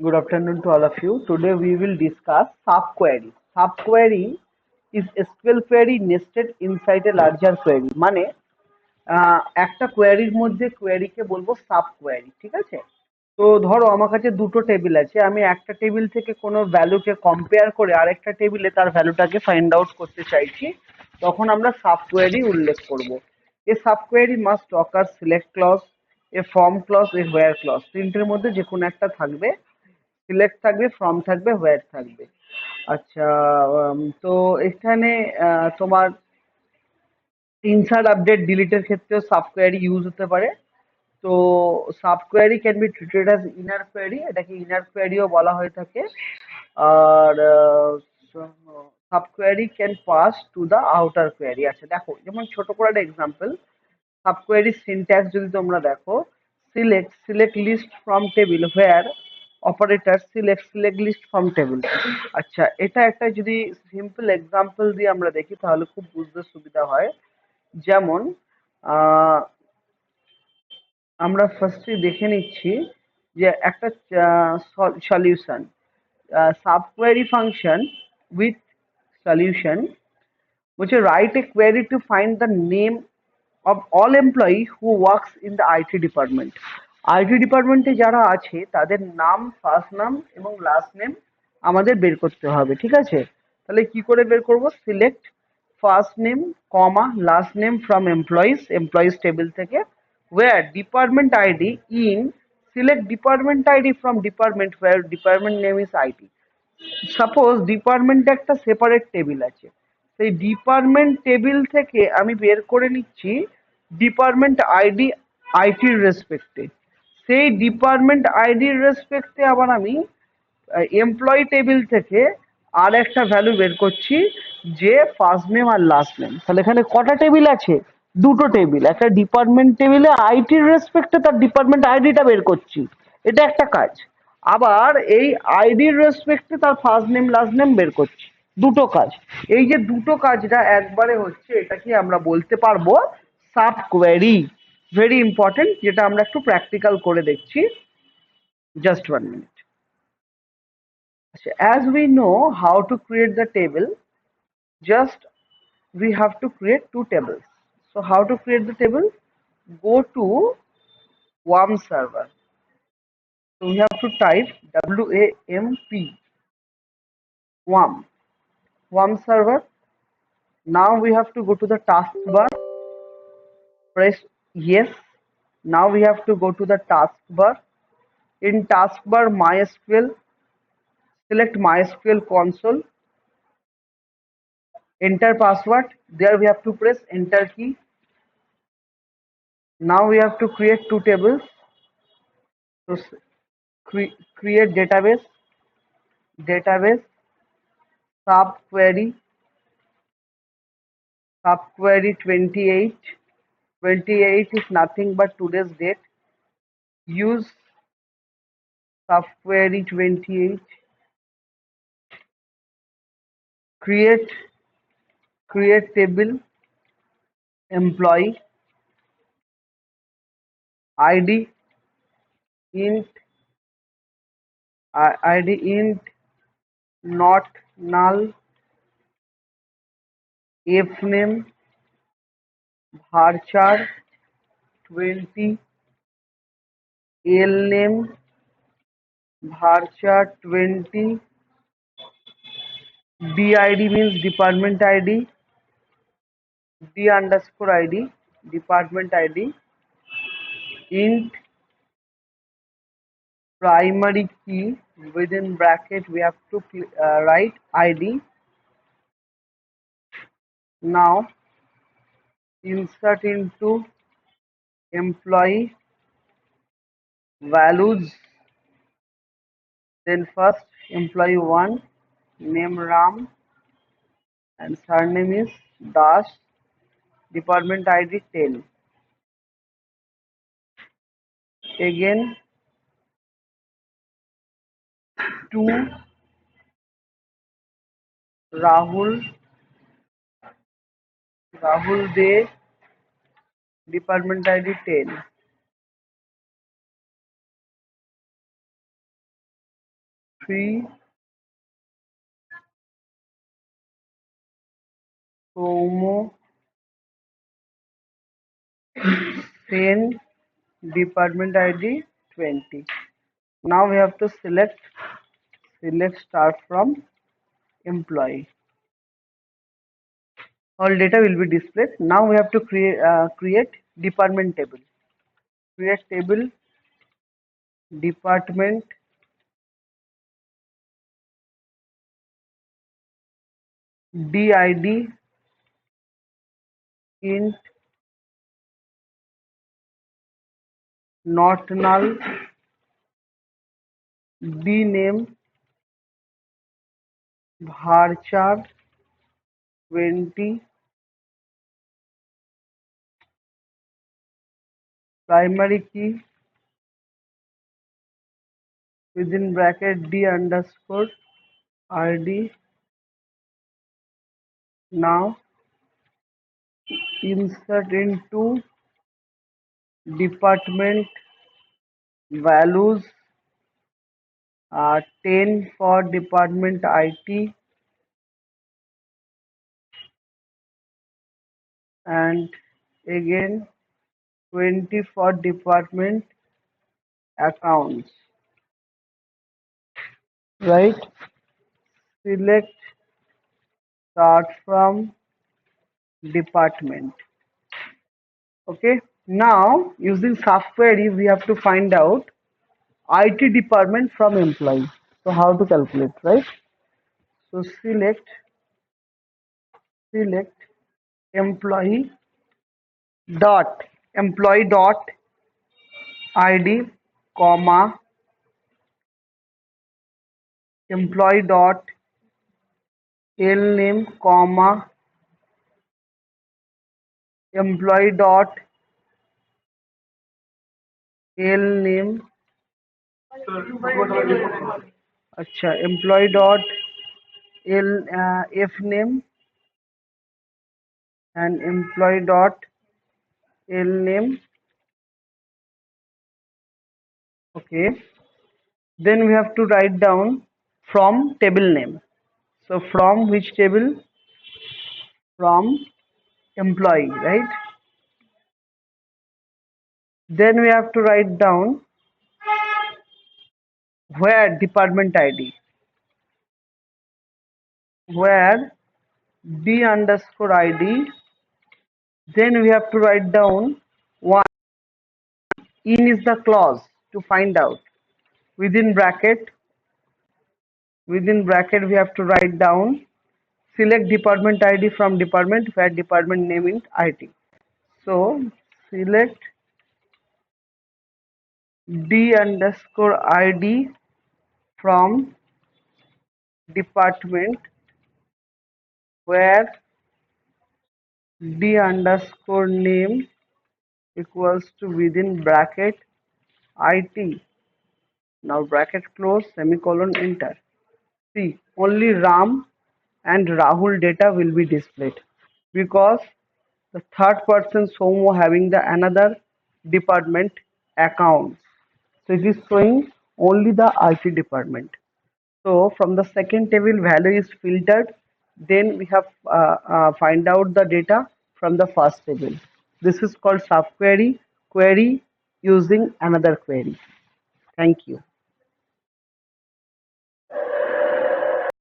Good afternoon to all of you. Today we will discuss subquery. Subquery is SQL query nested inside a larger query. মানে একটা কোয়েরির মধ্যে কোয়েরিকে বলবো sub query, ঠিক আছে? তো ধরো আমার কাছে দুটো টেবিল আছে, আমি একটা টেবিল থেকে কোনো ভ্যালুকে কম্পেয়ার করে আরেকটা টেবিলে তার ভ্যালুটাকে ফাইন্ড আউট করতে চাইছি, তখন আমরা সাব কোয়েরি উল্লেখ করব। A sub query must ochre select clause, A form clause, A where clause, তিনটের মধ্যে যে কোনো একটা থাকবে। সিলেক্ট থাকবে, ফর্ম থাকবে, হোয়ার থাকবে। আচ্ছা, তো এখানে তোমার ইনসার্ট আপডেট ডিলিটের ক্ষেত্রেও সাবকোয়ারি ইউজ হতে পারে। তো subquery can be treated as inner query, এটাকে ইনার কোয়ারিও বলা হয়ে থাকে। আর subquery can pass to the outer query. আচ্ছা দেখো, যেমন ছোট করে একটা এক্সাম্পল, সাবকোয়ারি সিনট্যাক্স যদি তোমরা দেখো, select list from table where operator select list from table. আচ্ছা, এটা একটা যদি সিম্পল এক্সাম্পল দিয়ে আমরা দেখি তাহলে খুব বুঝতে সুবিধা হয়। যেমন আহ, আমরা ফার্স্টে দেখে নিচ্ছি যে একটা solution, subquery function with solution which write a query to find the name of all employee who works in the IT department. IT ডিপার্টমেন্টে যারা আছে তাদের নাম, ফার্স্ট নাম এবং লাস্ট নেম আমাদের বের করতে হবে, ঠিক আছে? তাহলে কি করে বের করব? Select first name comma last name from employees table থেকে, where department ID in select department ID from department where department name is IT. Suppose ডিপার্টমেন্টে একটা সেপারেট টেবিল আছে, সেই ডিপার্টমেন্ট টেবিল থেকে আমি বের করে নিচ্ছি ডিপার্টমেন্ট আইডি আইটির রেসপেক্টে। সেই ডিপার্টমেন্ট আইডির রেসপেক্টে আবার আমি এমপ্লয়ি টেবিল থেকে আর একটা ভ্যালু বের করছি, যে ফার্স্ট নেম আর লাস্ট নেম। তাহলে এখানে কটা টেবিল আছে? দুটো টেবিল। একটা ডিপার্টমেন্ট টেবিলে আইটির রেসপেক্টে তার ডিপার্টমেন্ট আইডিটা বের করছি, এটা একটা কাজ। আবার এই আইডির রেসপেক্টে তার ফার্স্ট নেম লাস্ট নেম বের করছি, দুটো কাজ। এই যে দুটো কাজটা একবারে হচ্ছে, এটাকে আমরা বলতে পারবো সাব কোয়েরি। ভেরি ইম্পর্টেন্ট, যেটা আমরা একটু প্র্যাকটিক্যাল করে দেখছি। Just 1 minute. As we know how to create the table, just we have to create two tables. So how to create the table? Go to WAMP server. So we have to type WAMP, WAMP, WAMP server. Now we have to go to the taskbar, press yes. Now we have to go to the taskbar. In taskbar MySQL, select MySQL console, enter password. There we have to press enter key. Now we have to create two tables. So create database subquery, 28. 28 is nothing but today's date. Use subquery 28. Create table employee ID int ID int not null, f name varchar 20, l name varchar 20, did means department ID, d underscore id department ID, int primary key within bracket we have to write id. Now insert into employee values, then first employee 1, name Ram and surname is dash, department ID 10. Again 2 Rahul De, department ID 10. 3 Somo Sen department ID 20. Now we have to select start from employee. All data will be displayed. Now we have to create department table. Create table department DID int not null dname varchar 20 primary key within bracket d underscore id. Now insert into department values 10 for department IT and again 20 for department accounts, right? Select start from department. Okay, now using subquery we have to find out IT department from employee. So how to calculate, right? So select employee dot id comma employee dot name comma employee dot name. अच्छा, employee dot f name and employee dot name. Okay, then we have to write down from table name. So from which table? From employee, right? Then we have to write down where department ID, where d underscore id. Then we have to write down one. In is the clause to find out. Within bracket we have to write down select department ID from department where department name is IT. So select d underscore id from department where d underscore name equals to within bracket IT. Now bracket close, semicolon, enter. See, only Ram and Rahul data will be displayed because the third person Somo having the another department account. So it is showing only the IT department. So from the second table value is filtered. Then we have find out the data from the first table. This is called subquery query using another query. Thank you.